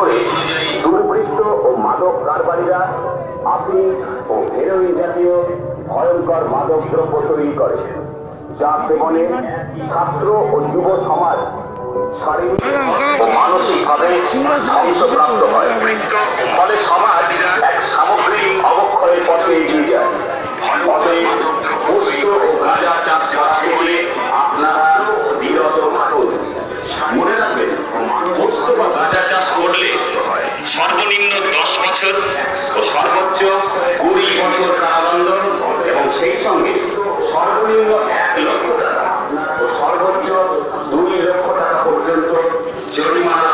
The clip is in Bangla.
করে দুর্বৃত্ত ও মাদক কারবারিরা আফিম ও হেরোইন জাতীয় ভয়ঙ্কর মাদক দ্রব্য তৈরি করে, যা সেবনে ছাত্র ও যুব সমাজ শারীরিক ও মানসিকভাবে ধ্বংসপ্রাপ্ত হয়। ফলে সমাজ এক সামগ্রিক অবক্ষয়ের পথে এগিয়ে যায়। অতএব পুষ্ট ও গাঁজা চাষ করতে হলে আপনারা বিরত থাকুন। মনে রাখবেন, পুষ্ট বা গাঁজা চাষ করলে সর্বনিম্ন 10 বছর ও সর্বোচ্চ 20 বছর কারাদণ্ড এবং সেই সঙ্গে সর্বনিম্ন 1 লক্ষ টাকা ও সর্বোচ্চ 2 লক্ষ টাকা পর্যন্ত জরিমানা